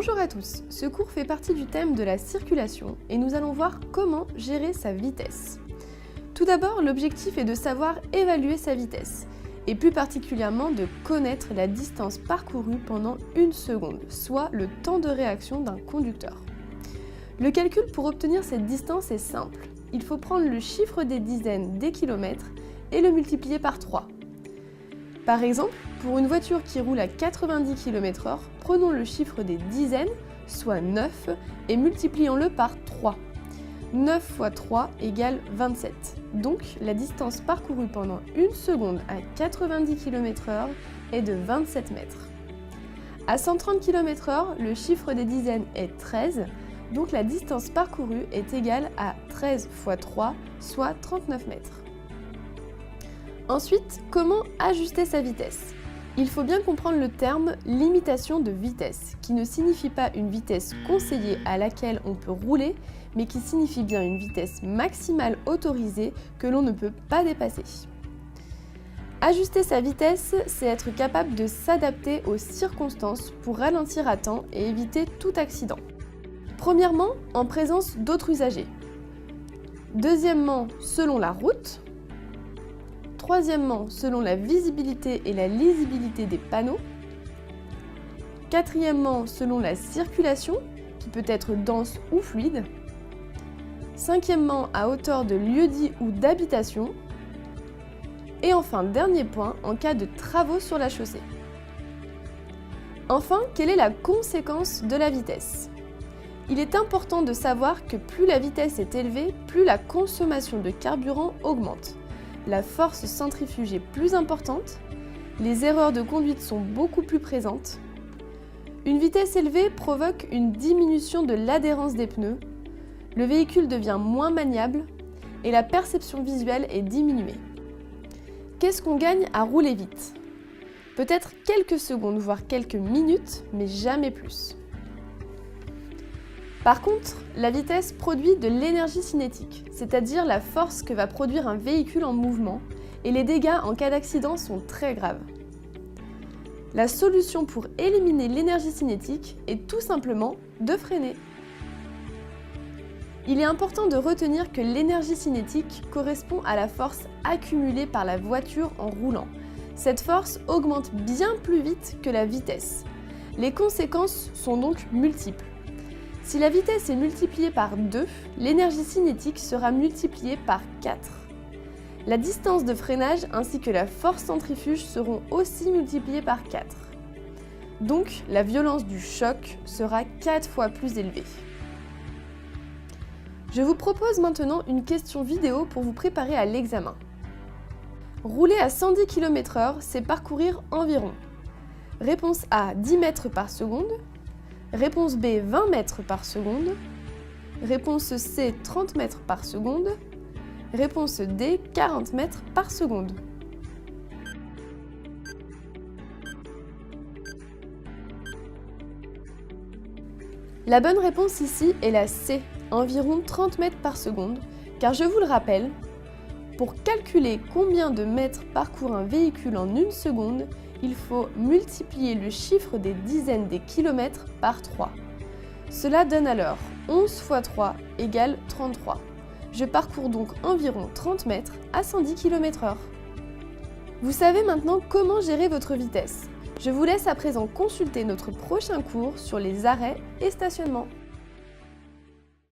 Bonjour à tous, ce cours fait partie du thème de la circulation et nous allons voir comment gérer sa vitesse. Tout d'abord, l'objectif est de savoir évaluer sa vitesse et plus particulièrement de connaître la distance parcourue pendant 1 seconde, soit le temps de réaction d'un conducteur. Le calcul pour obtenir cette distance est simple. Il faut prendre le chiffre des dizaines des kilomètres et le multiplier par 3. Par exemple, pour une voiture qui roule à 90 km/h, prenons le chiffre des dizaines, soit 9, et multiplions-le par 3. 9 fois 3 égale 27. Donc, la distance parcourue pendant 1 seconde à 90 km/h est de 27 mètres. À 130 km/h, le chiffre des dizaines est 13, donc la distance parcourue est égale à 13 fois 3, soit 39 mètres. Ensuite, comment ajuster sa vitesse ? Il faut bien comprendre le terme « limitation de vitesse » qui ne signifie pas une vitesse conseillée à laquelle on peut rouler, mais qui signifie bien une vitesse maximale autorisée que l'on ne peut pas dépasser. Ajuster sa vitesse, c'est être capable de s'adapter aux circonstances pour ralentir à temps et éviter tout accident. Premièrement, en présence d'autres usagers. Deuxièmement, selon la route. Troisièmement, selon la visibilité et la lisibilité des panneaux. Quatrièmement, selon la circulation, qui peut être dense ou fluide. Cinquièmement, à hauteur de lieu-dit ou d'habitation. Et enfin, dernier point, en cas de travaux sur la chaussée. Enfin, quelle est la conséquence de la vitesse ? Il est important de savoir que plus la vitesse est élevée, plus la consommation de carburant augmente. La force centrifuge est plus importante, les erreurs de conduite sont beaucoup plus présentes. Une vitesse élevée provoque une diminution de l'adhérence des pneus, le véhicule devient moins maniable et la perception visuelle est diminuée. Qu'est-ce qu'on gagne à rouler vite ? Peut-être quelques secondes, voire quelques minutes, mais jamais plus. Par contre, la vitesse produit de l'énergie cinétique, c'est-à-dire la force que va produire un véhicule en mouvement, et les dégâts en cas d'accident sont très graves. La solution pour éliminer l'énergie cinétique est tout simplement de freiner. Il est important de retenir que l'énergie cinétique correspond à la force accumulée par la voiture en roulant. Cette force augmente bien plus vite que la vitesse. Les conséquences sont donc multiples. Si la vitesse est multipliée par 2, l'énergie cinétique sera multipliée par 4. La distance de freinage ainsi que la force centrifuge seront aussi multipliées par 4. Donc, la violence du choc sera 4 fois plus élevée. Je vous propose maintenant une question vidéo pour vous préparer à l'examen. Rouler à 110 km/h, c'est parcourir environ. Réponse A, 10 mètres par seconde. Réponse B, 20 mètres par seconde. Réponse C, 30 mètres par seconde. Réponse D, 40 mètres par seconde. La bonne réponse ici est la C, environ 30 mètres par seconde, car je vous le rappelle, pour calculer combien de mètres parcourt un véhicule en 1 seconde, il faut multiplier le chiffre des dizaines des kilomètres par 3. Cela donne alors 11 fois 3 égale 33. Je parcours donc environ 30 mètres à 110 km/h. Vous savez maintenant comment gérer votre vitesse. Je vous laisse à présent consulter notre prochain cours sur les arrêts et stationnements.